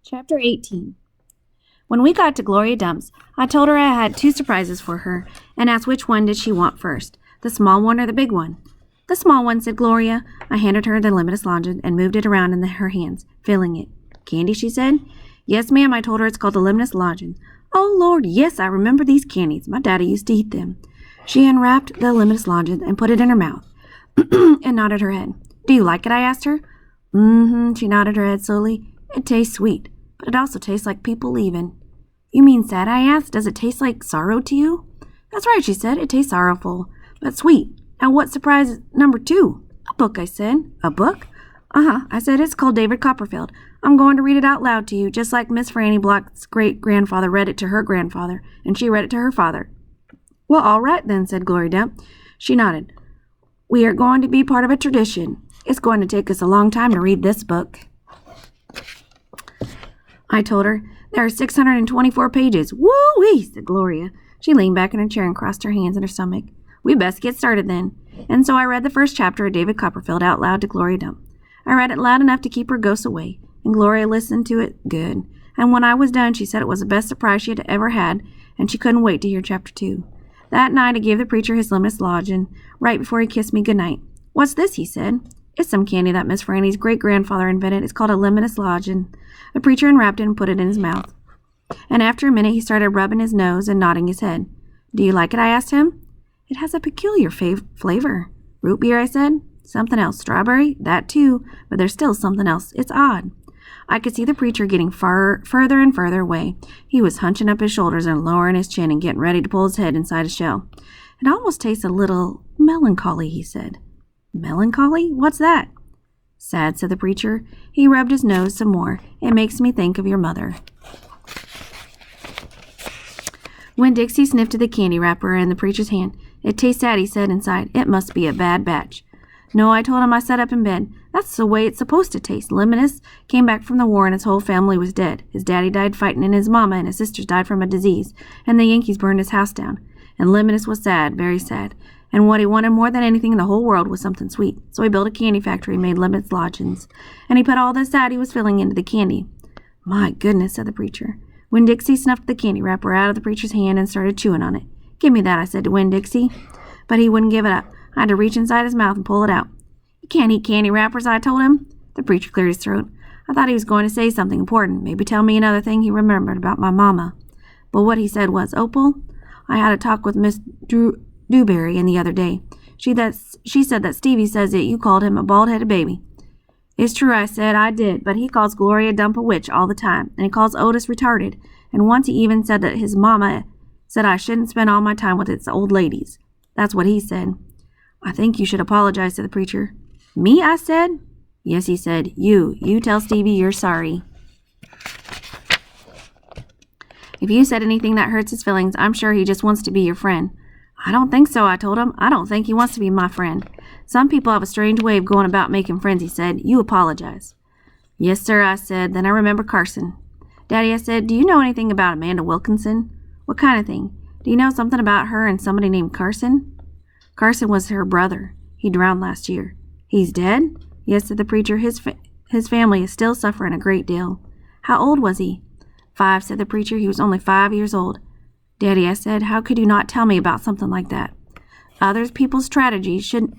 Chapter 18. When we got to Gloria Dump's, I told her I had 2 surprises for her, and asked which one did she want first, the small one or the big one. The small one, said Gloria. I handed her the limitless lozenge and moved it around in her hands, feeling it. Candy, she said. Yes, ma'am, I told her it's called the limitless lozenge. Oh, Lord, yes, I remember these candies. My daddy used to eat them. She unwrapped the limitless lozenge and put it in her mouth, and nodded her head. Do you like it, I asked her. She nodded her head slowly. It tastes sweet, but it also tastes like people leaving. You mean sad, I asked. Does it taste like sorrow to you? That's right, she said. It tastes sorrowful, but sweet. Now what's surprise number 2? A book, I said. A book? I said. It's called David Copperfield. I'm going to read it out loud to you, just like Miss Franny Block's great-grandfather read it to her grandfather, and she read it to her father. Well, all right then, said Gloria Dump. She nodded. We are going to be part of a tradition. It's going to take us a long time to read this book. I told her. There are 624 pages. Woo-wee, said Gloria. She leaned back in her chair and crossed her hands in her stomach. We best get started then. And so I read the first chapter of David Copperfield out loud to Gloria Dump. I read it loud enough to keep her ghosts away, and Gloria listened to it good. And when I was done, she said it was the best surprise she had ever had, and she couldn't wait to hear chapter 2. That night, I gave the preacher his limitless lozenge right before he kissed me goodnight. What's this, he said. It's some candy that Miss Franny's great-grandfather invented. It's called a limitless lozenge. The preacher unwrapped it and put it in his mouth. And after a minute, he started rubbing his nose and nodding his head. Do you like it, I asked him. It has a peculiar flavor. Root beer, I said. Something else. Strawberry? That too. But there's still something else. It's odd. I could see the preacher getting further and further away. He was hunching up his shoulders and lowering his chin and getting ready to pull his head inside his shell. It almost tastes a little melancholy, he said. Melancholy? What's that? Sad, said the preacher. He rubbed his nose some more. It makes me think of your mother. Winn-Dixie sniffed at the candy wrapper in the preacher's hand. It tastes sad, he said inside. It must be a bad batch. No, I told him. I sat up in bed. That's the way it's supposed to taste. Limitless came back from the war and his whole family was dead. His daddy died fighting and his mama and his sisters died from a disease. And the Yankees burned his house down. And Limitless was sad, very sad. And what he wanted more than anything in the whole world was something sweet. So he built a candy factory and made Limitless lozenges. And he put all the sad he was feeling into the candy. My goodness, said the preacher. Winn-Dixie snuffed the candy wrapper out of the preacher's hand and started chewing on it. Give me that, I said to Winn-Dixie. But he wouldn't give it up. I had to reach inside his mouth and pull it out. You can't eat candy wrappers, I told him. The preacher cleared his throat. I thought he was going to say something important, maybe tell me another thing he remembered about my mama. But what he said was, Opal, I had a talk with Miss Dewberry the other day. She said that Stevie says that you called him a bald-headed baby. It's true, I said, I did, but he calls Gloria Dump a witch all the time, and he calls Otis retarded, and once he even said that his mama said I shouldn't spend all my time with its old ladies. That's what he said. I think you should apologize to the preacher. Me, I said. Yes, he said. You tell Stevie you're sorry. If you said anything that hurts his feelings, I'm sure he just wants to be your friend. I don't think so, I told him. I don't think he wants to be my friend. Some people have a strange way of going about making friends, he said. You apologize. Yes, sir, I said. Then I remember Carson. Daddy, I said, do you know anything about Amanda Wilkinson? What kind of thing? Do you know something about her and somebody named Carson? Carson was her brother. He drowned last year. He's dead? Yes, said the preacher. His family is still suffering a great deal. How old was he? 5, said the preacher. He was only 5 years old. Daddy, I said, how could you not tell me about something like that? Other people's tragedies should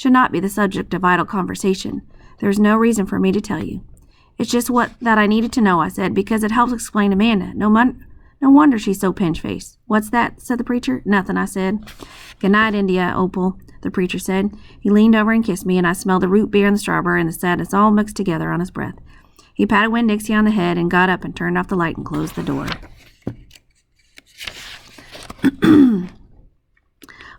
not be the subject of idle conversation. There's no reason for me to tell you. It's just that I needed to know, I said, because it helps explain Amanda. No wonder she's so pinch-faced. What's that? Said the preacher. Nothing, I said. Good night, India, Opal, the preacher said. He leaned over and kissed me, and I smelled the root beer and the strawberry and the sadness all mixed together on his breath. He patted Winn-Dixie on the head and got up and turned off the light and closed the door.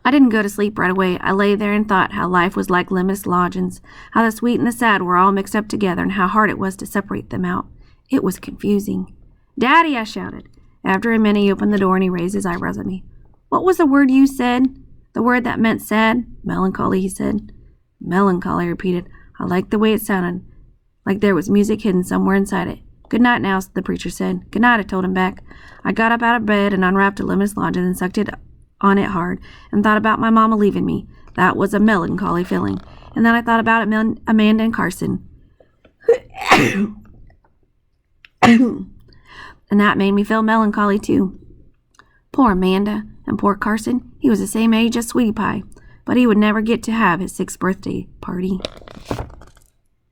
I didn't go to sleep right away. I lay there and thought how life was like limitless lozenges, how the sweet and the sad were all mixed up together, and how hard it was to separate them out. It was confusing. Daddy, I shouted. After a minute, he opened the door and he raised his eyebrows at me. What was the word you said? The word that meant sad? Melancholy, he said. Melancholy, I repeated. I liked the way it sounded, like there was music hidden somewhere inside it. Good night now, the preacher said. Good night, I told him back. I got up out of bed and unwrapped a limitless lozenge and sucked it on it hard and thought about my mama leaving me. That was a melancholy feeling. And then I thought about Amanda and Carson. And that made me feel melancholy, too. Poor Amanda, and poor Carson. He was the same age as Sweetie Pie, but he would never get to have his 6th birthday party.